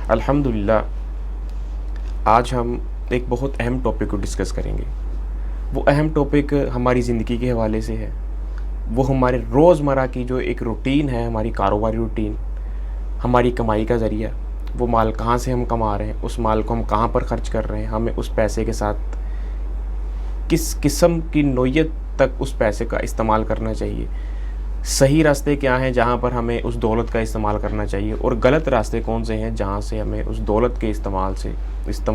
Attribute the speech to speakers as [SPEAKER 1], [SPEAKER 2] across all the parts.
[SPEAKER 1] الحمدللہ آج ہم ایک بہت اہم ٹاپک کو ڈسکس کریں گے۔ وہ اہم ٹاپک ہماری زندگی کے حوالے سے ہے، وہ ہمارے روزمرہ کی جو ایک روٹین ہے، ہماری کاروباری روٹین، ہماری کمائی کا ذریعہ، وہ مال کہاں سے ہم کما رہے ہیں، اس مال کو ہم کہاں پر خرچ کر رہے ہیں، ہمیں اس پیسے کے ساتھ کس قسم کی نوعیت تک اس پیسے کا استعمال کرنا چاہیے، صحیح راستے کیا ہیں جہاں پر ہمیں اس دولت کا استعمال کرنا چاہیے، اور غلط راستے کون سے ہیں جہاں سے ہمیں اس دولت کے استعمال اس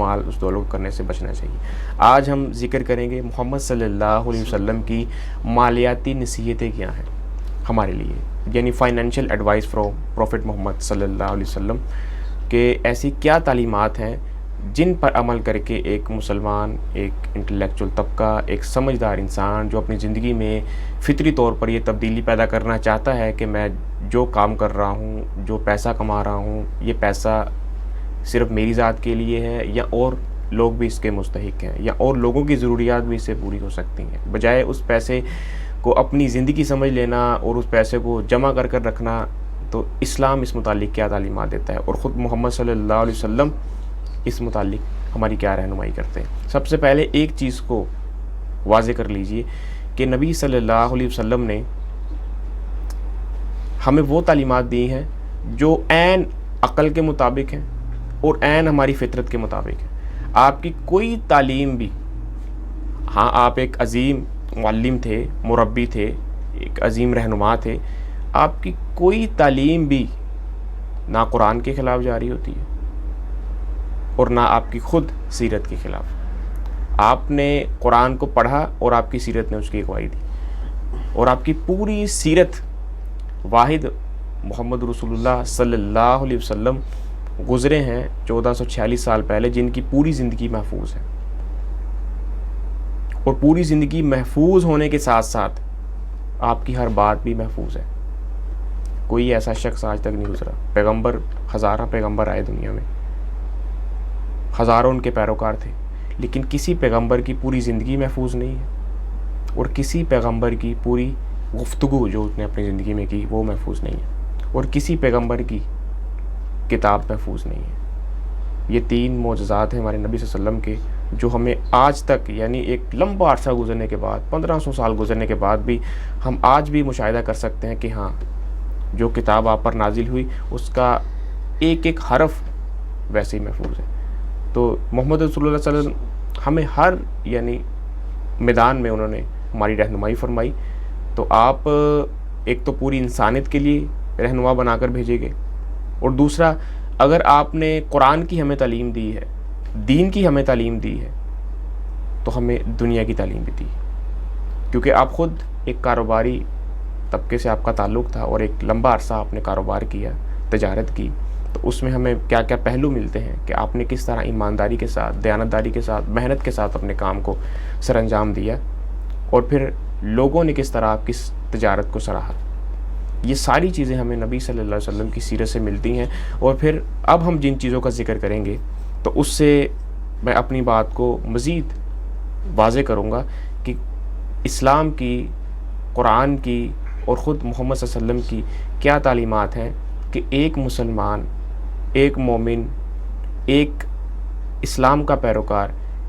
[SPEAKER 1] دولت کرنے سے بچنا چاہیے۔ آج ہم ذکر کریں گے محمد صلی اللہ علیہ وسلم کی مالیاتی نصیحتیں کیا ہیں ہمارے لیے، یعنی فائنینشیل ایڈوائس فرام پروفٹ محمد صلی اللہ علیہ وسلم کہ ایسی کیا تعلیمات ہیں جن پر عمل کر کے ایک مسلمان، ایک انٹلیکچول طبقہ، ایک سمجھدار انسان جو اپنی زندگی میں فطری طور پر یہ تبدیلی پیدا کرنا چاہتا ہے کہ میں جو کام کر رہا ہوں، جو پیسہ کما رہا ہوں، یہ پیسہ صرف میری ذات کے لیے ہے یا اور لوگ بھی اس کے مستحق ہیں، یا اور لوگوں کی ضروریات بھی اس سے پوری ہو سکتی ہیں، بجائے اس پیسے کو اپنی زندگی سمجھ لینا اور اس پیسے کو جمع کر رکھنا۔ تو اسلام اس متعلق کیا تعلیمات دیتا ہے، اور خود محمد صلی اللہ علیہ وسلم اس متعلق ہماری کیا رہنمائی کرتے ہیں۔ سب سے پہلے ایک چیز کو واضح کر لیجئے کہ نبی صلی اللہ علیہ وسلم نے ہمیں وہ تعلیمات دی ہیں جو عین عقل کے مطابق ہیں اور عین ہماری فطرت کے مطابق ہیں۔ آپ کی کوئی تعلیم بھی، ہاں آپ ایک عظیم معلم تھے، مربی تھے، ایک عظیم رہنما تھے، آپ کی کوئی تعلیم بھی نہ قرآن کے خلاف جاری ہوتی ہے اور نہ آپ کی خود سیرت کے خلاف۔ آپ نے قرآن کو پڑھا اور آپ کی سیرت نے اس کی گواہی دی، اور آپ کی پوری سیرت واحد محمد رسول اللہ صلی اللہ علیہ وسلم گزرے ہیں 1446 سال پہلے، جن کی پوری زندگی محفوظ ہے، اور پوری زندگی محفوظ ہونے کے ساتھ ساتھ آپ کی ہر بات بھی محفوظ ہے۔ کوئی ایسا شخص آج تک نہیں گزرا، پیغمبر، ہزارہ پیغمبر آئے دنیا میں، ہزاروں ان کے پیروکار تھے، لیکن کسی پیغمبر کی پوری زندگی محفوظ نہیں ہے، اور کسی پیغمبر کی پوری گفتگو جو اس نے اپنی زندگی میں کی وہ محفوظ نہیں ہے، اور کسی پیغمبر کی کتاب محفوظ نہیں ہے۔ یہ تین معجزات ہیں ہمارے نبی صلی اللہ علیہ وسلم کے، جو ہمیں آج تک، یعنی ایک لمبا عرصہ گزرنے کے بعد، 1500 سال گزرنے کے بعد بھی ہم آج بھی مشاہدہ کر سکتے ہیں کہ ہاں جو کتاب آپ پر نازل ہوئی اس کا ایک ایک حرف ویسے ہی محفوظ ہے۔ تو محمد رسول اللہ صلی اللہ علیہ وسلم ہمیں ہر میدان میں انہوں نے ہماری رہنمائی فرمائی۔ تو آپ ایک تو پوری انسانیت کے لیے رہنما بنا کر بھیجے گئے، اور دوسرا اگر آپ نے قرآن کی ہمیں تعلیم دی ہے، دین کی ہمیں تعلیم دی ہے، تو ہمیں دنیا کی تعلیم بھی دی، کیونکہ آپ خود ایک کاروباری طبقے سے آپ کا تعلق تھا، اور ایک لمبا عرصہ آپ نے کاروبار کیا، تجارت کی، تو اس میں ہمیں کیا کیا پہلو ملتے ہیں کہ آپ نے کس طرح ایمانداری کے ساتھ، دیانتداری کے ساتھ، محنت کے ساتھ اپنے کام کو سر انجام دیا، اور پھر لوگوں نے کس طرح آپ کی تجارت کو سراہا۔ یہ ساری چیزیں ہمیں نبی صلی اللہ علیہ وسلم کی سیرت سے ملتی ہیں۔ اور پھر اب ہم جن چیزوں کا ذکر کریں گے تو اس سے میں اپنی بات کو مزید واضح کروں گا کہ اسلام کی، قرآن کی اور خود محمد صلی اللہ علیہ وسلم کی کیا تعلیمات ہیں کہ ایک مسلمان، ایک مومن، ایک اسلام کا پیروکار،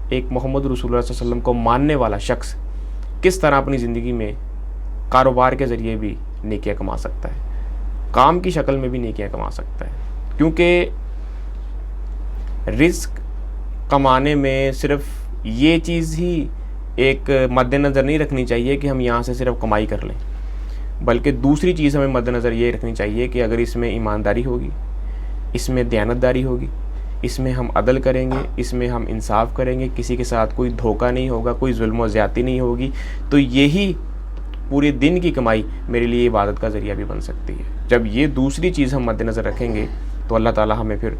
[SPEAKER 1] ایک محمد رسول اللہ صلی اللہ علیہ وسلم کو ماننے والا شخص کس طرح اپنی زندگی میں کاروبار کے ذریعے بھی نیکیاں کما سکتا ہے، کام کی شکل میں بھی نیکیاں کما سکتا ہے۔ کیونکہ رزق کمانے میں صرف یہ چیز ہی ایک مد نظر نہیں رکھنی چاہیے کہ ہم یہاں سے صرف کمائی کر لیں، بلکہ دوسری چیز ہمیں مد نظر یہ رکھنی چاہیے کہ اگر اس میں ایمانداری ہوگی، اس میں دیانتداری ہوگی، اس میں ہم عدل کریں گے، اس میں ہم انصاف کریں گے، کسی کے ساتھ کوئی دھوکہ نہیں ہوگا، کوئی ظلم و زیادتی نہیں ہوگی، تو یہی پورے دن کی کمائی میرے لیے عبادت کا ذریعہ بھی بن سکتی ہے۔ جب یہ دوسری چیز ہم مد نظر رکھیں گے تو اللہ تعالیٰ ہمیں پھر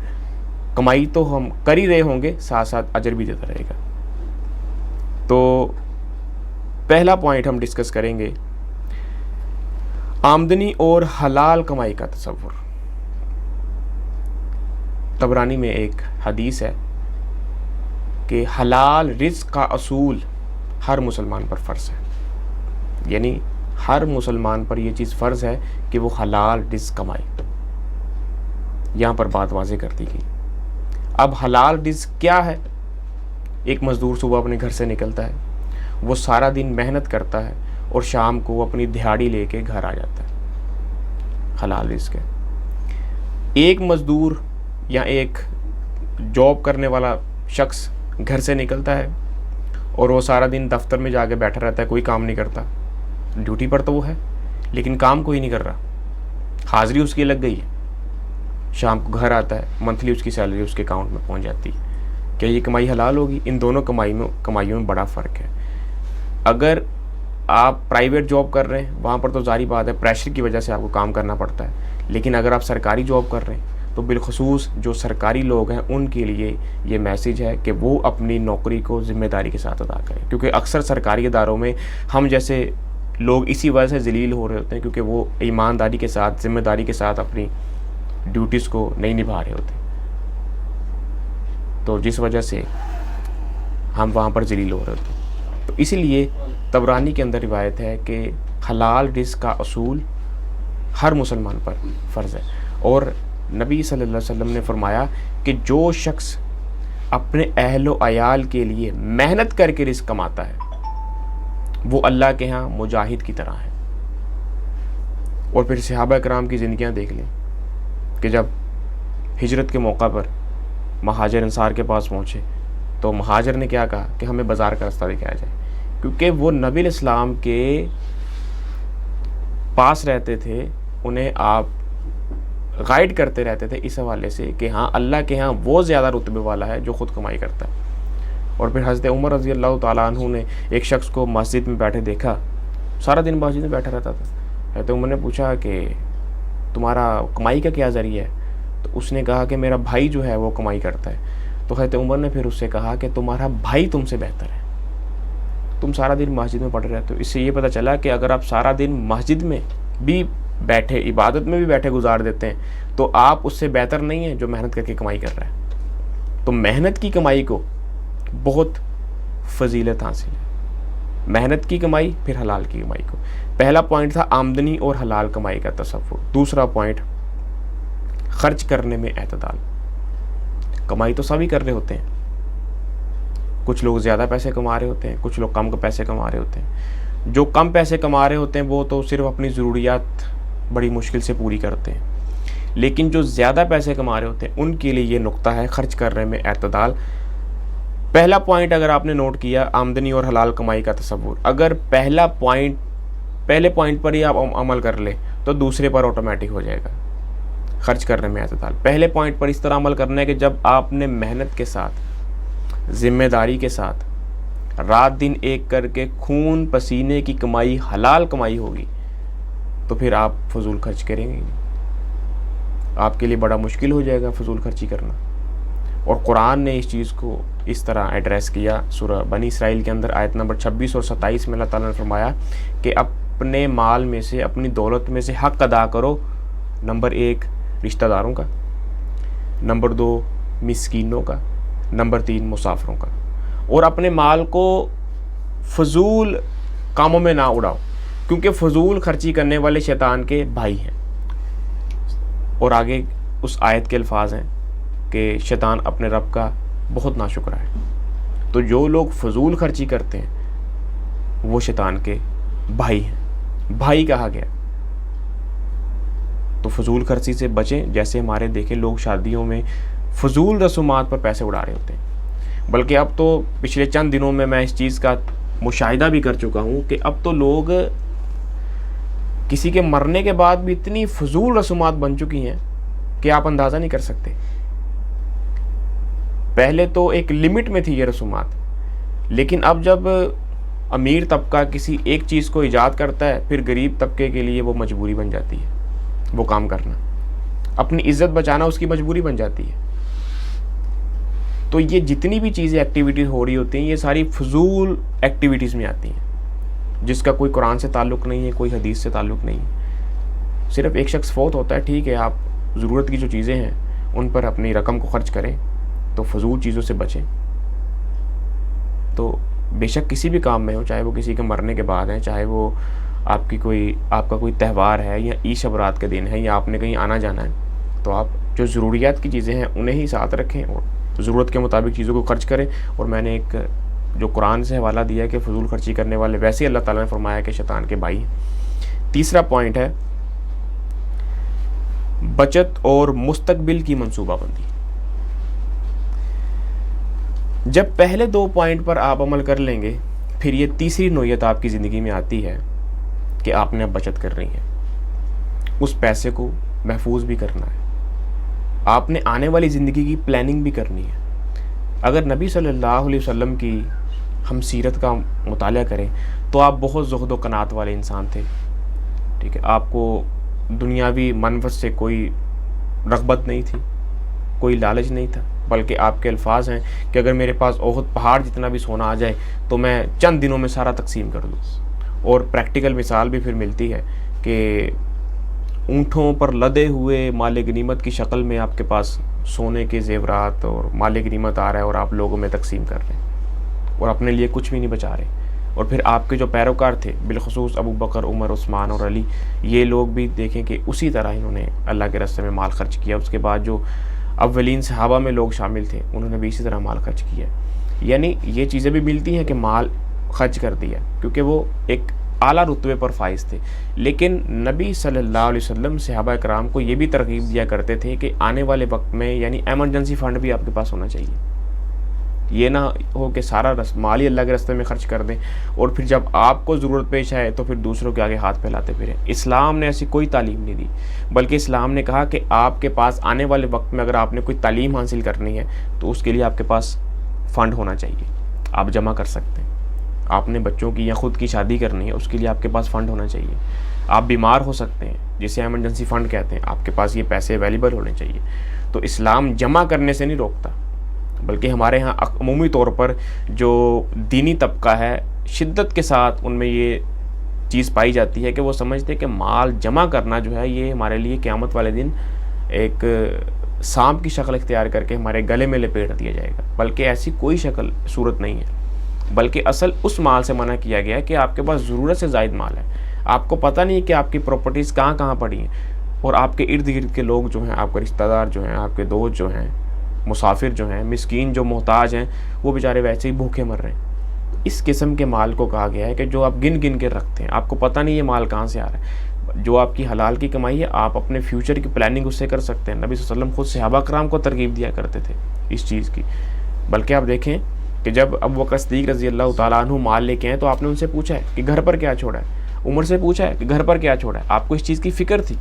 [SPEAKER 1] کمائی تو ہم کر ہی رہے ہوں گے، ساتھ ساتھ اجر بھی دیتا رہے گا۔ تو پہلا پوائنٹ ہم ڈسکس کریں گے آمدنی اور حلال کمائی کا تصور۔ طبرانی میں ایک حدیث ہے کہ حلال رزق کا اصول ہر مسلمان پر فرض ہے، یعنی ہر مسلمان پر یہ چیز فرض ہے کہ وہ حلال رزق کمائے۔ یہاں پر بات واضح کر دی گئی اب حلال رزق کیا ہے؟ ایک مزدور صبح اپنے گھر سے نکلتا ہے، وہ سارا دن محنت کرتا ہے اور شام کو اپنی دہاڑی لے کے گھر آ جاتا ہے، حلال رزق ہے۔ ایک مزدور یا ایک جاب کرنے والا شخص گھر سے نکلتا ہے اور وہ سارا دن دفتر میں جا کے بیٹھا رہتا ہے، کوئی کام نہیں کرتا، ڈیوٹی پر تو وہ ہے لیکن کام کوئی نہیں کر رہا، حاضری اس کی لگ گئی ہے، شام کو گھر آتا ہے، منتھلی اس کی سیلری اس کے اکاؤنٹ میں پہنچ جاتی ہے۔ کیا یہ کمائی حلال ہوگی؟ ان دونوں کمائیوں میں بڑا فرق ہے۔ اگر آپ پرائیویٹ جاب کر رہے ہیں وہاں پر تو ظاہری بات ہے پریشر کی وجہ سے آپ کو کام کرنا پڑتا ہے، لیکن اگر آپ سرکاری جاب کر رہے ہیں تو بالخصوص جو سرکاری لوگ ہیں ان کے لیے یہ میسیج ہے کہ وہ اپنی نوکری کو ذمہ داری کے ساتھ ادا کریں، کیونکہ اکثر سرکاری اداروں میں ہم جیسے لوگ اسی وجہ سے ذلیل ہو رہے ہوتے ہیں کیونکہ وہ ایمانداری کے ساتھ ذمہ داری کے ساتھ اپنی ڈیوٹیز کو نہیں نبھا رہے ہوتے، تو جس وجہ سے ہم وہاں پر ذلیل ہو رہے ہوتے ہیں۔ تو اسی لیے طبرانی کے اندر روایت ہے کہ حلال رزق کا اصول ہر مسلمان پر فرض ہے، اور نبی صلی اللہ علیہ وسلم نے فرمایا کہ جو شخص اپنے اہل و عیال کے لیے محنت کر کے رزق کماتا ہے وہ اللہ کے ہاں مجاہد کی طرح ہے۔ اور پھر صحابہ کرام کی زندگیاں دیکھ لیں کہ جب ہجرت کے موقع پر مہاجر انصار کے پاس پہنچے تو مہاجر نے کیا کہا کہ ہمیں بازار کا راستہ دکھایا جائے، کیونکہ وہ نبی علیہ السلام کے پاس رہتے تھے، انہیں آپ گائیڈ کرتے رہتے تھے اس حوالے سے کہ ہاں اللہ کے ہاں وہ زیادہ رتبے والا ہے جو خود کمائی کرتا ہے۔ اور پھر حضرت عمر رضی اللہ تعالیٰ عنہ نے ایک شخص کو مسجد میں بیٹھے دیکھا، سارا دن مسجد میں بیٹھا رہتا تھا۔ حضرت عمر نے پوچھا کہ تمہارا کمائی کا کیا ذریعہ ہے؟ تو اس نے کہا کہ میرا بھائی جو ہے وہ کمائی کرتا ہے۔ تو حضرت عمر نے پھر اس سے کہا کہ تمہارا بھائی تم سے بہتر ہے، تم سارا دن مسجد میں پڑے رہتے ہو۔ اس سے یہ پتہ چلا کہ اگر آپ سارا دن مسجد میں بھی بیٹھے، عبادت میں بھی بیٹھے گزار دیتے ہیں تو آپ اس سے بہتر نہیں ہیں جو محنت کر کے کمائی کر رہا ہے۔ تو محنت کی کمائی کو بہت فضیلت حاصل ہے، محنت کی کمائی پھر حلال کی کمائی کو۔ پہلا پوائنٹ تھا آمدنی اور حلال کمائی کا تصور، دوسرا پوائنٹ خرچ کرنے میں اعتدال۔ کمائی تو سبھی کر رہے ہوتے ہیں، کچھ لوگ زیادہ پیسے کما رہے ہوتے ہیں، کچھ لوگ کم پیسے کما رہے ہوتے ہیں۔ جو کم پیسے کما رہے ہوتے ہیں وہ تو صرف اپنی ضروریات بڑی مشکل سے پوری کرتے ہیں، لیکن جو زیادہ پیسے کما رہے ہوتے ہیں ان کے لیے یہ نقطہ ہے خرچ کرنے میں اعتدال۔ پہلا پوائنٹ اگر آپ نے نوٹ کیا آمدنی اور حلال کمائی کا تصور، اگر پہلے پوائنٹ پر ہی آپ عمل کر لیں تو دوسرے پر آٹومیٹک ہو جائے گا خرچ کرنے میں اعتدال۔ پہلے پوائنٹ پر اس طرح عمل کرنا ہے کہ جب آپ نے محنت کے ساتھ ذمہ داری کے ساتھ رات دن ایک کر کے خون پسینے کی کمائی حلال کمائی ہوگی تو پھر آپ فضول خرچ کریں گے، آپ کے لیے بڑا مشکل ہو جائے گا فضول خرچی کرنا۔ اور قرآن نے اس چیز کو اس طرح ایڈریس کیا، سورہ بنی اسرائیل کے اندر آیت نمبر 26 اور 27 میں اللہ تعالیٰ نے فرمایا کہ اپنے مال میں سے اپنی دولت میں سے حق ادا کرو، نمبر 1 رشتہ داروں کا، نمبر 2 مسکینوں کا، نمبر 3 مسافروں کا، اور اپنے مال کو فضول کاموں میں نہ اڑاؤ کیونکہ فضول خرچی کرنے والے شیطان کے بھائی ہیں۔ اور آگے اس آیت کے الفاظ ہیں کہ شیطان اپنے رب کا بہت ناشکرا ہے۔ تو جو لوگ فضول خرچی کرتے ہیں وہ شیطان کے بھائی ہیں، بھائی کہا گیا۔ تو فضول خرچی سے بچیں، جیسے ہمارے دیکھیں لوگ شادیوں میں فضول رسومات پر پیسے اڑا رہے ہوتے ہیں، بلکہ اب تو پچھلے چند دنوں میں اس چیز کا مشاہدہ بھی کر چکا ہوں کہ اب تو لوگ کسی کے مرنے کے بعد بھی اتنی فضول رسومات بن چکی ہیں کہ آپ اندازہ نہیں کر سکتے۔ پہلے تو ایک لمٹ میں تھی یہ رسومات، لیکن اب جب امیر طبقہ کسی ایک چیز کو ایجاد کرتا ہے پھر غریب طبقے کے لیے وہ مجبوری بن جاتی ہے، وہ کام کرنا، اپنی عزت بچانا اس کی مجبوری بن جاتی ہے۔ تو یہ جتنی بھی چیزیں ایکٹیویٹیز ہو رہی ہوتی ہیں یہ ساری فضول ایکٹیویٹیز میں آتی ہیں جس کا کوئی قرآن سے تعلق نہیں ہے، کوئی حدیث سے تعلق نہیں ہے۔ صرف ایک شخص فوت ہوتا ہے، ٹھیک ہے، آپ ضرورت کی جو چیزیں ہیں ان پر اپنی رقم کو خرچ کریں، تو فضول چیزوں سے بچیں۔ تو بے شک کسی بھی کام میں ہو، چاہے وہ کسی کے مرنے کے بعد ہے، چاہے وہ آپ کا کوئی تہوار ہے یا عید شب رات کے دن ہے یا آپ نے کہیں آنا جانا ہے، تو آپ جو ضروریات کی چیزیں ہیں انہیں ہی ساتھ رکھیں اور تو ضرورت کے مطابق چیزوں کو خرچ کریں. اور میں نے ایک جو قرآن سے حوالہ دیا ہے کہ فضول خرچی کرنے والے ویسے ہی اللہ تعالیٰ نے فرمایا کہ شیطان کے بھائی ہیں. تیسرا پوائنٹ ہے بچت اور مستقبل کی منصوبہ بندی. جب پہلے 2 پوائنٹ پر آپ عمل کر لیں گے پھر یہ تیسری نوعیت آپ کی زندگی میں آتی ہے کہ آپ نے اب بچت کرنی ہے, اس پیسے کو محفوظ بھی کرنا ہے, آپ نے آنے والی زندگی کی پلاننگ بھی کرنی ہے. اگر نبی صلی اللہ علیہ وسلم کی ہم سیرت کا مطالعہ کریں تو آپ بہت زہد و قناعت والے انسان تھے. ٹھیک ہے, آپ کو دنیاوی منفعت سے کوئی رغبت نہیں تھی, کوئی لالچ نہیں تھا, بلکہ آپ کے الفاظ ہیں کہ اگر میرے پاس احد پہاڑ جتنا بھی سونا آ جائے تو میں چند دنوں میں سارا تقسیم کر دوں. اور پریکٹیکل مثال بھی پھر ملتی ہے کہ اونٹوں پر لدے ہوئے مال غنیمت کی شکل میں آپ کے پاس سونے کے زیورات اور مال غنیمت آ رہا ہے اور آپ لوگوں میں تقسیم کر رہے ہیں اور اپنے لیے کچھ بھی نہیں بچا رہے. اور پھر آپ کے جو پیروکار تھے بالخصوص ابو بکر, عمر, عثمان اور علی, یہ لوگ بھی دیکھیں کہ اسی طرح انہوں نے اللہ کے راستے میں مال خرچ کیا. اس کے بعد جو اولین صحابہ میں لوگ شامل تھے انہوں نے بھی اسی طرح مال خرچ کیا. یعنی یہ چیزیں بھی ملتی ہیں کہ مال خرچ کر دیا کیونکہ وہ ایک اعلیٰ رتبے پر فائز تھے. لیکن نبی صلی اللہ علیہ وسلم صحابہ کرام کو یہ بھی ترغیب دیا کرتے تھے کہ آنے والے وقت میں یعنی ایمرجنسی فنڈ بھی آپ کے پاس ہونا چاہیے. یہ نہ ہو کہ سارا مال ہی اللہ کے راستے میں خرچ کر دیں اور پھر جب آپ کو ضرورت پیش آئے تو پھر دوسروں کے آگے ہاتھ پھیلاتے پھریں. اسلام نے ایسی کوئی تعلیم نہیں دی, بلکہ اسلام نے کہا کہ آپ کے پاس آنے والے وقت میں اگر آپ نے کوئی تعلیم حاصل کرنی ہے تو اس کے لیے آپ کے پاس فنڈ ہونا چاہیے, آپ جمع کر سکتے ہیں. آپ نے بچوں کی یا خود کی شادی کرنی ہے اس کے لیے آپ کے پاس فنڈ ہونا چاہیے. آپ بیمار ہو سکتے ہیں جسے ایمرجنسی فنڈ کہتے ہیں, آپ کے پاس یہ پیسے اویلیبل ہونے چاہیے. تو اسلام جمع کرنے سے نہیں روکتا, بلکہ ہمارے ہاں عمومی طور پر جو دینی طبقہ ہے شدت کے ساتھ ان میں یہ چیز پائی جاتی ہے کہ وہ سمجھتے ہیں کہ مال جمع کرنا جو ہے یہ ہمارے لیے قیامت والے دن ایک سانپ کی شکل اختیار کر کے ہمارے گلے میں لپیٹ دیا جائے گا. بلکہ ایسی کوئی شکل صورت نہیں ہے, بلکہ اصل اس مال سے منع کیا گیا ہے کہ آپ کے پاس ضرورت سے زائد مال ہے, آپ کو پتہ نہیں کہ آپ کی پراپرٹیز کہاں کہاں پڑی ہیں اور آپ کے ارد گرد کے لوگ جو ہیں, آپ کے رشتہ دار جو ہیں, آپ کے دوست جو ہیں, مسافر جو ہیں, مسکین جو محتاج ہیں, وہ بیچارے ویسے ہی بھوکے مر رہے ہیں. اس قسم کے مال کو کہا گیا ہے کہ جو آپ گن گن کے رکھتے ہیں, آپ کو پتہ نہیں یہ مال کہاں سے آ رہا ہے. جو آپ کی حلال کی کمائی ہے آپ اپنے فیوچر کی پلاننگ اس سے کر سکتے ہیں. نبی صلی اللہ علیہ وسلم خود صحابہ کرام کو ترغیب دیا کرتے تھے اس چیز کی. بلکہ آپ دیکھیں کہ جب ابو بکر صدیق رضی اللہ تعالیٰ عنہ مال لے کے آئے تو آپ نے ان سے پوچھا ہے کہ گھر پر کیا چھوڑا ہے, عمر سے پوچھا ہے کہ گھر پر کیا چھوڑا ہے. آپ کو اس چیز کی فکر تھی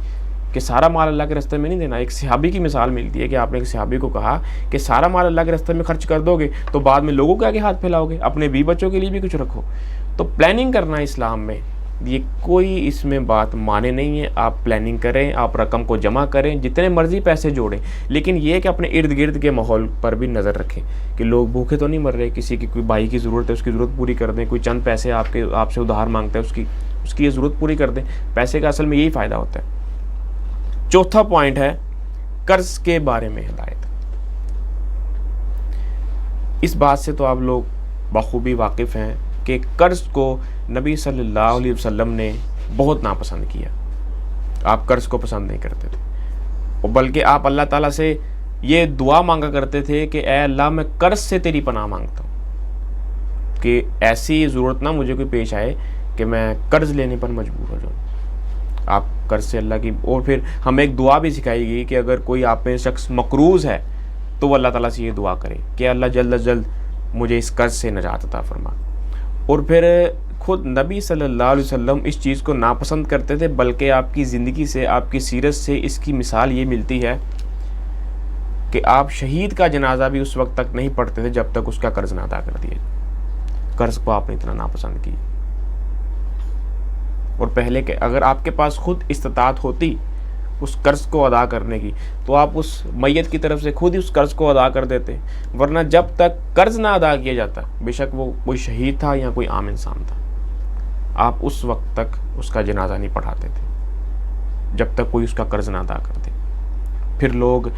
[SPEAKER 1] کہ سارا مال اللہ کے راستے میں نہیں دینا. ایک صحابی کی مثال ملتی ہے کہ آپ نے ایک صحابی کو کہا کہ سارا مال اللہ کے راستے میں خرچ کر دو گے تو بعد میں لوگوں کے آگے ہاتھ پھیلاؤ گے, اپنے بیوی بچوں کے لیے بھی کچھ رکھو. تو پلاننگ کرنا اسلام میں یہ کوئی اس میں بات مانے نہیں ہے. آپ پلاننگ کریں, آپ رقم کو جمع کریں, جتنے مرضی پیسے جوڑیں, لیکن یہ کہ اپنے ارد گرد کے ماحول پر بھی نظر رکھیں کہ لوگ بھوکے تو نہیں مر رہے. کسی کی کوئی بھائی کی ضرورت ہے اس کی ضرورت پوری کر دیں, کوئی چند پیسے آپ سے ادھار مانگتا ہے اس کی یہ ضرورت پوری کر دیں. پیسے کا اصل میں یہی فائدہ ہوتا ہے. چوتھا پوائنٹ ہے قرض کے بارے میں ہدایت. اس بات سے تو آپ لوگ بخوبی واقف ہیں کہ قرض کو نبی صلی اللہ علیہ وسلم نے بہت ناپسند کیا. آپ قرض کو پسند نہیں کرتے تھے, اور بلکہ آپ اللہ تعالیٰ سے یہ دعا مانگا کرتے تھے کہ اے اللہ میں قرض سے تیری پناہ مانگتا ہوں کہ ایسی ضرورت نہ مجھے کوئی پیش آئے کہ میں قرض لینے پر مجبور ہو جاؤں. آپ قرض سے اللہ کی, اور پھر ہمیں ایک دعا بھی سکھائی گئی کہ اگر کوئی آپ میں شخص مقروض ہے تو وہ اللہ تعالیٰ سے یہ دعا کرے کہ اللہ جلد از جلد مجھے اس قرض سے نجات عطا فرما. اور پھر خود نبی صلی اللہ علیہ وسلم اس چیز کو ناپسند کرتے تھے, بلکہ آپ کی زندگی سے, آپ کی سیرت سے اس کی مثال یہ ملتی ہے کہ آپ شہید کا جنازہ بھی اس وقت تک نہیں پڑھتے تھے جب تک اس کا قرض نہ ادا کر دیا. قرض کو آپ نے اتنا ناپسند کی. اور پہلے کہ اگر آپ کے پاس خود استطاعت ہوتی اس قرض کو ادا کرنے کی تو آپ اس میت کی طرف سے خود ہی اس قرض کو ادا کر دیتے, ورنہ جب تک قرض نہ ادا کیا جاتا, بے شک وہ کوئی شہید تھا یا کوئی عام انسان تھا, آپ اس وقت تک اس کا جنازہ نہیں پڑھاتے تھے جب تک کوئی اس کا قرض نہ ادا کرتے. پھر لوگ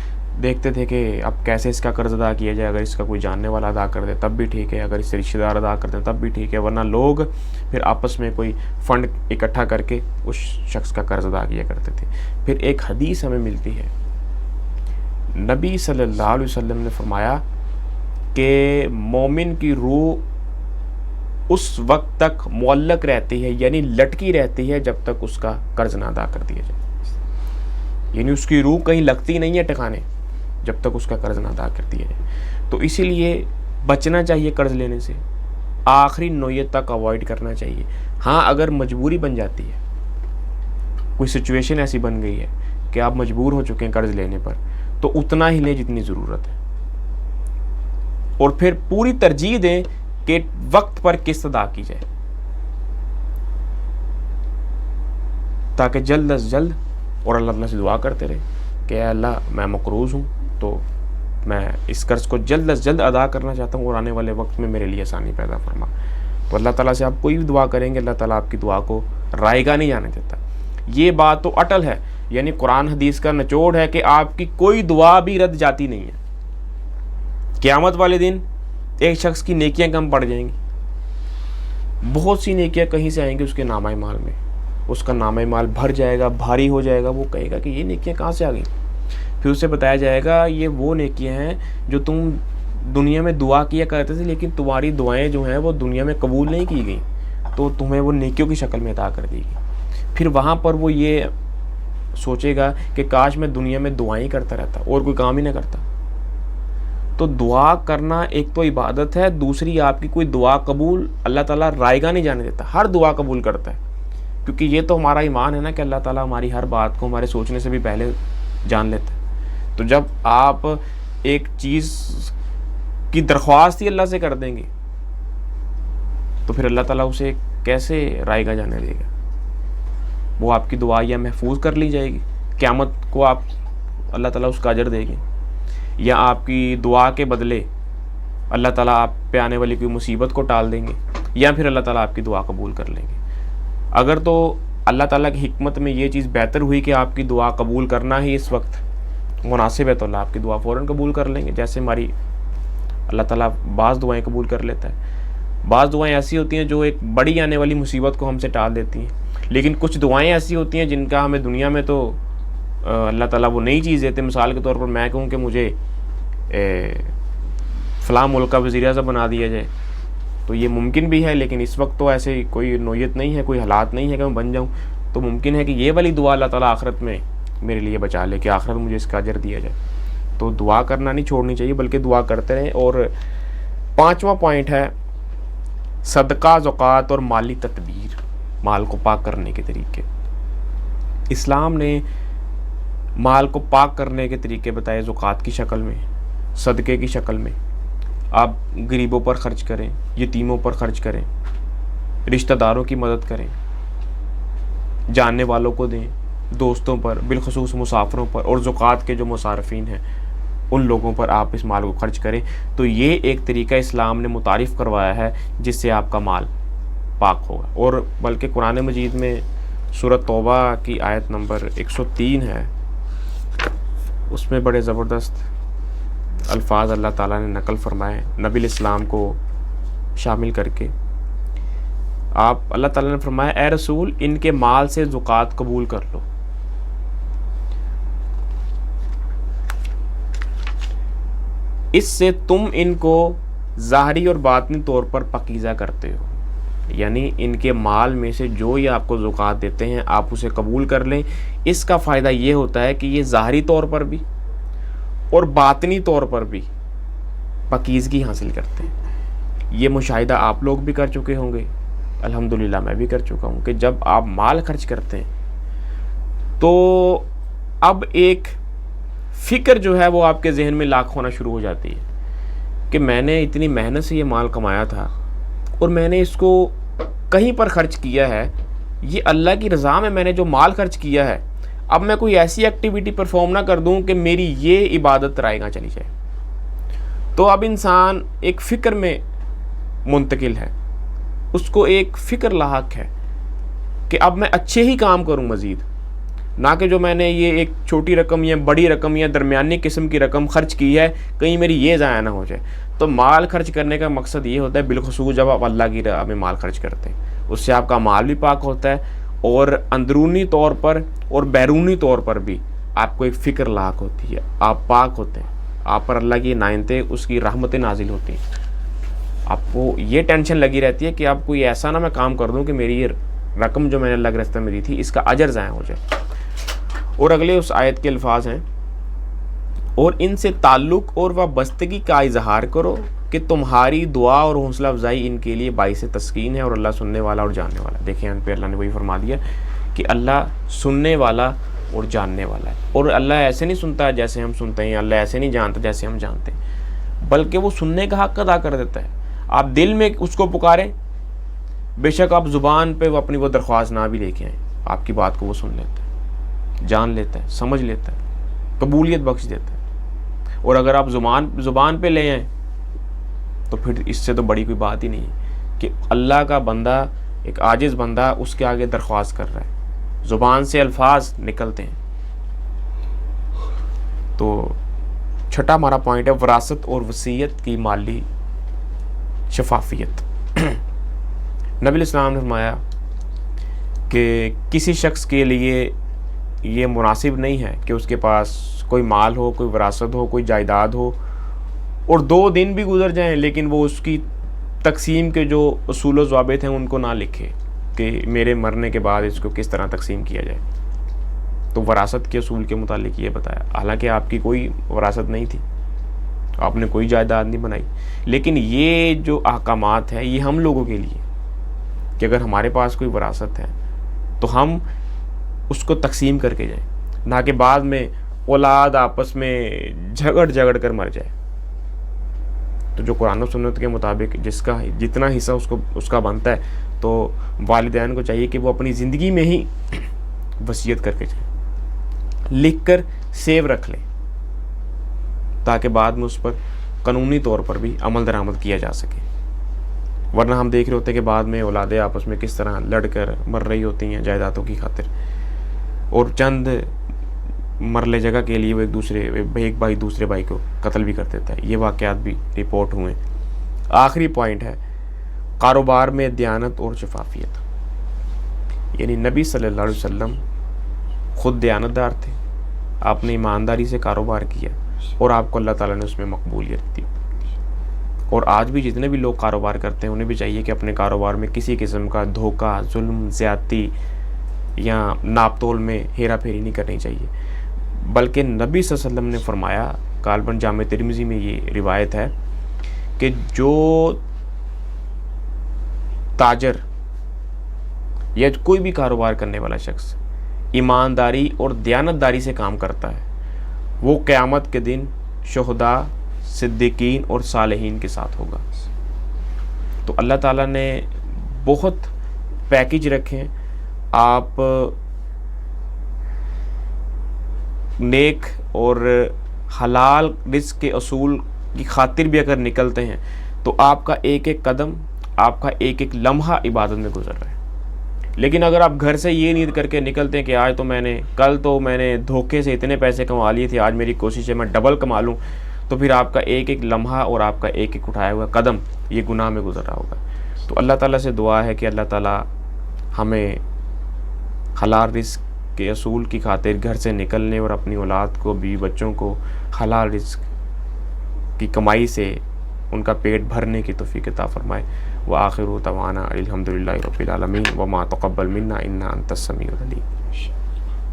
[SPEAKER 1] دیکھتے تھے کہ اب کیسے اس کا قرض ادا کیا جائے, اگر اس کا کوئی جاننے والا ادا کر دے تب بھی ٹھیک ہے, اگر اس سے رشتہ دار ادا کر دیں تب بھی ٹھیک ہے, ورنہ لوگ پھر آپس میں کوئی فنڈ اکٹھا کر کے اس شخص کا قرض ادا کیا کرتے تھے. پھر ایک حدیث ہمیں ملتی ہے, نبی صلی اللہ علیہ وسلم نے فرمایا کہ مومن کی روح اس وقت تک معلق رہتی ہے، یعنی لٹکی رہتی ہے جب تک اس کا قرض نہ ادا کر دیا جائے، یعنی اس کی روح کہیں لگتی نہیں ہے ٹھکانے جب تک اس کا قرض نہ ادا کر دیا جائے۔ تو اسی لیے بچنا چاہیے قرض لینے سے، آخری نوعیت تک اوائڈ کرنا چاہیے۔ ہاں اگر مجبوری بن جاتی ہے، کوئی سچویشن ایسی بن گئی ہے کہ آپ مجبور ہو چکے ہیں قرض لینے پر، تو اتنا ہی لیں جتنی ضرورت ہے، اور پھر پوری ترجیح دیں کہ وقت پر قسط ادا کی جائے، تاکہ جلد از جلد، اور اللہ تعالیٰ سے دعا کرتے رہے کہ اے اللہ میں مقروض ہوں، تو میں اس قرض کو جلد از جلد ادا کرنا چاہتا ہوں، اور آنے والے وقت میں میرے لیے آسانی پیدا فرما۔ تو اللہ تعالیٰ سے آپ کوئی بھی دعا کریں گے، اللہ تعالیٰ آپ کی دعا کو رائگاں نہیں جانے دیتا۔ یہ بات تو اٹل ہے، یعنی قرآن حدیث کا نچوڑ ہے کہ آپ کی کوئی دعا بھی رد جاتی نہیں ہے۔ قیامت والے دن ایک شخص کی نیکیاں کم پڑ جائیں گی، بہت سی نیکیاں کہیں سے آئیں گی اس کے نامہ مال میں، اس کا نامہ مال بھر جائے گا، بھاری ہو جائے گا، وہ کہے گا کہ یہ نیکیاں کہاں سے آ گئیں؟ پھر اسے بتایا جائے گا یہ وہ نیکیاں ہیں جو تم دنیا میں دعا کیا کرتے تھے، لیکن تمہاری دعائیں جو ہیں وہ دنیا میں قبول نہیں کی گئیں، تو تمہیں وہ نیکیوں کی شکل میں عطا کر دی گئی۔ پھر وہاں پر وہ یہ سوچے گا کہ کاش میں دنیا میں دعائیں کرتا رہتا اور کوئی کام ہی نہ کرتا۔ تو دعا کرنا ایک تو عبادت ہے، دوسری آپ کی کوئی دعا قبول اللہ تعالیٰ رائگاں نہیں جانے دیتا، ہر دعا قبول کرتا ہے، کیونکہ یہ تو ہمارا ایمان ہے نا کہ اللہ تعالیٰ ہماری ہر بات کو ہمارے سوچنے سے بھی پہلے جان لیتا ہے۔ تو جب آپ ایک چیز کی درخواست ہی اللہ سے کر دیں گے تو پھر اللہ تعالیٰ اسے کیسے رائگاں جانے دے گا؟ وہ آپ کی دعا یا محفوظ کر لی جائے گی، قیامت کو آپ اللہ تعالیٰ اس کا اجر دے گے، یا آپ کی دعا کے بدلے اللہ تعالیٰ آپ پہ آنے والی کوئی مصیبت کو ٹال دیں گے، یا پھر اللہ تعالیٰ آپ کی دعا قبول کر لیں گے۔ اگر تو اللہ تعالیٰ کی حکمت میں یہ چیز بہتر ہوئی کہ آپ کی دعا قبول کرنا ہی اس وقت مناسب ہے، تو اللہ آپ کی دعا فوراً قبول کر لیں گے، جیسے ہماری اللہ تعالیٰ بعض دعائیں قبول کر لیتا ہے۔ بعض دعائیں ایسی ہوتی ہیں جو ایک بڑی آنے والی مصیبت کو ہم سے ٹال دیتی ہیں، لیکن کچھ دعائیں ایسی ہوتی ہیں جن کا ہمیں دنیا میں تو اللہ تعالیٰ وہ نئی چیز دیتے۔ مثال کے طور پر میں کہوں کہ مجھے فلاں ملک کا وزیر اعظم بنا دیا جائے، تو یہ ممکن بھی ہے، لیکن اس وقت تو ایسے کوئی نوعیت نہیں ہے، کوئی حالات نہیں ہے کہ میں بن جاؤں۔ تو ممکن ہے کہ یہ والی دعا اللہ تعالیٰ آخرت میں میرے لیے بچا لے، کہ آخرت میں مجھے اس کا اجر دیا جائے۔ تو دعا کرنا نہیں چھوڑنی چاہیے، بلکہ دعا کرتے رہیں۔ اور 5واں پوائنٹ ہے صدقہ، زکوٰۃ اور مالی تدبیر، مال کو پاک کرنے کے طریقے۔ اسلام نے مال کو پاک کرنے کے طریقے بتائے، زکوٰۃ کی شکل میں، صدقے کی شکل میں۔ آپ غریبوں پر خرچ کریں، یتیموں پر خرچ کریں، رشتہ داروں کی مدد کریں، جاننے والوں کو دیں، دوستوں پر، بالخصوص مسافروں پر، اور زکوٰۃ کے جو مصارفین ہیں ان لوگوں پر آپ اس مال کو خرچ کریں۔ تو یہ ایک طریقہ اسلام نے متعارف کروایا ہے جس سے آپ کا مال پاک ہوگا۔ اور بلکہ قرآن مجید میں سورۃ توبہ کی آیت نمبر 103 ہے، اس میں بڑے زبردست الفاظ اللہ تعالیٰ نے نقل فرمائے نبی الاسلام کو شامل کر کے۔ آپ اللہ تعالیٰ نے فرمایا اے رسول ان کے مال سے زکوٰۃ قبول کر لو، اس سے تم ان کو ظاہری اور باطنی طور پر پاکیزہ کرتے ہو، یعنی ان کے مال میں سے جو یہ آپ کو زکوٰۃ دیتے ہیں آپ اسے قبول کر لیں۔ اس کا فائدہ یہ ہوتا ہے کہ یہ ظاہری طور پر بھی اور باطنی طور پر بھی پاکیزگی حاصل کرتے ہیں۔ یہ مشاہدہ آپ لوگ بھی کر چکے ہوں گے، الحمدللہ میں بھی کر چکا ہوں، کہ جب آپ مال خرچ کرتے ہیں تو اب ایک فکر جو ہے وہ آپ کے ذہن میں لاک ہونا شروع ہو جاتی ہے کہ میں نے اتنی محنت سے یہ مال کمایا تھا اور میں نے اس کو کہیں پر خرچ کیا ہے، یہ اللہ کی رضا میں نے جو مال خرچ کیا ہے، اب میں کوئی ایسی ایکٹیویٹی پرفارم نہ کر دوں کہ میری یہ عبادت رائیگاں چلی جائے۔ تو اب انسان ایک فکر میں منتقل ہے، اس کو ایک فکر لاحق ہے کہ اب میں اچھے ہی کام کروں مزید، نہ کہ جو میں نے یہ ایک چھوٹی رقم یا بڑی رقم یا درمیانی قسم کی رقم خرچ کی ہے کہیں میری یہ ضائع نہ ہو جائے۔ تو مال خرچ کرنے کا مقصد یہ ہوتا ہے، بالخصوص جب آپ اللہ کی راہ میں مال خرچ کرتے ہیں، اس سے آپ کا مال بھی پاک ہوتا ہے اور اندرونی طور پر اور بیرونی طور پر بھی آپ کو ایک فکر لاحق ہوتی ہے، آپ پاک ہوتے ہیں، آپ پر اللہ کی عنایتیں اس کی رحمتیں نازل ہوتی ہیں. آپ کو یہ ٹینشن لگی رہتی ہے کہ آپ کوئی ایسا نہ میں کام کر دوں کہ میری یہ رقم جو میں نے اللہ کے راستے میں دی تھی اس کا اجر ضائع ہو جائے. اور اگلے اس آیت کے الفاظ ہیں اور ان سے تعلق اور وابستگی کا اظہار کرو کہ تمہاری دعا اور حوصلہ افزائی ان کے لیے باعث تسکین ہے اور اللہ سننے والا اور جاننے والا. دیکھیں ان پہ اللہ نے وہی فرما دیا کہ اللہ سننے والا اور جاننے والا ہے. اور اللہ ایسے نہیں سنتا جیسے ہم سنتے ہیں, اللہ ایسے نہیں جانتا جیسے ہم جانتے ہیں, بلکہ وہ سننے کا حق ادا کر دیتا ہے. آپ دل میں اس کو پکاریں, بے شک آپ زبان پہ وہ اپنی وہ درخواست نہ بھی لے کے آئیں, آپ کی بات کو وہ سن لیتا ہے, جان لیتا ہے, سمجھ لیتا ہے, قبولیت بخش دیتا ہے. اور اگر آپ زبان پہ لے آئیں تو پھر اس سے تو بڑی کوئی بات ہی نہیں ہے کہ اللہ کا بندہ, ایک عاجز بندہ اس کے آگے درخواست کر رہا ہے, زبان سے الفاظ نکلتے ہیں. تو چھٹا ہمارا پوائنٹ ہے وراثت اور وصیت کی مالی شفافیت. نبی علیہ السلام نے فرمایا کہ کسی شخص کے لیے یہ مناسب نہیں ہے کہ اس کے پاس کوئی مال ہو, کوئی وراثت ہو, کوئی جائیداد ہو اور 2 دن بھی گزر جائیں لیکن وہ اس کی تقسیم کے جو اصول و ضوابط ہیں ان کو نہ لکھے کہ میرے مرنے کے بعد اس کو کس طرح تقسیم کیا جائے. تو وراثت کے اصول کے متعلق یہ بتایا, حالانکہ آپ کی کوئی وراثت نہیں تھی, آپ نے کوئی جائیداد نہیں بنائی, لیکن یہ جو احکامات ہیں یہ ہم لوگوں کے لیے کہ اگر ہمارے پاس کوئی وراثت ہے تو ہم اس کو تقسیم کر کے جائیں, نہ کہ بعد میں اولاد آپس میں جھگڑ کر مر جائے. تو جو قرآن و سنت کے مطابق جس کا جتنا حصہ اس کا بنتا ہے تو والدین کو چاہیے کہ وہ اپنی زندگی میں ہی وصیت کر کے جائیں, لکھ کر سیو رکھ لیں تاکہ بعد میں اس پر قانونی طور پر بھی عمل درآمد کیا جا سکے. ورنہ ہم دیکھ رہے ہوتے ہیں کہ بعد میں اولادیں آپس میں کس طرح لڑ کر مر رہی ہوتی ہیں جائیدادوں کی خاطر, اور چند مرلے جگہ کے لیے وہ ایک بھائی دوسرے بھائی کو قتل بھی کر دیتا ہے. یہ واقعات بھی رپورٹ ہوئے. آخری پوائنٹ ہے کاروبار میں دیانت اور شفافیت. یعنی نبی صلی اللہ علیہ وسلم خود دیانتدار تھے, آپ نے ایمانداری سے کاروبار کیا اور آپ کو اللہ تعالیٰ نے اس میں مقبولیت دی. اور آج بھی جتنے بھی لوگ کاروبار کرتے ہیں انہیں بھی چاہیے کہ اپنے کاروبار میں کسی قسم کا دھوکہ, ظلم, زیادتی یا ناپ تول میں ہیرا پھیری نہیں کرنی چاہیے. بلکہ نبی صلی اللہ علیہ وسلم نے فرمایا, غالباً جامع ترمذی میں یہ روایت ہے کہ جو تاجر یا کوئی بھی کاروبار کرنے والا شخص ایمانداری اور دیانتداری سے کام کرتا ہے وہ قیامت کے دن شہداء, صدیقین اور صالحین کے ساتھ ہوگا. تو اللہ تعالیٰ نے بہت پیکج رکھے. آپ نیک اور حلال رزق کے اصول کی خاطر بھی اگر نکلتے ہیں تو آپ کا ایک ایک قدم, آپ کا ایک ایک لمحہ عبادت میں گزر رہا ہے. لیکن اگر آپ گھر سے یہ نیت کر کے نکلتے ہیں کہ کل تو میں نے دھوکے سے اتنے پیسے کما لیے تھے, آج میری کوشش ہے میں ڈبل کما لوں, تو پھر آپ کا ایک ایک لمحہ اور آپ کا ایک ایک اٹھایا ہوا قدم یہ گناہ میں گزر رہا ہوگا. تو اللہ تعالیٰ سے دعا ہے کہ اللہ تعالیٰ ہمیں حلال رزق کے اصول کی خاطر گھر سے نکلنے اور اپنی اولاد کو, بیوی بچوں کو حلال رزق کی کمائی سے ان کا پیٹ بھرنے کی توفیق عطا فرمائے. وآخر دعوانا الحمدللہ رب العالمین وما تقبل منا انہ انت السمیع العلیم.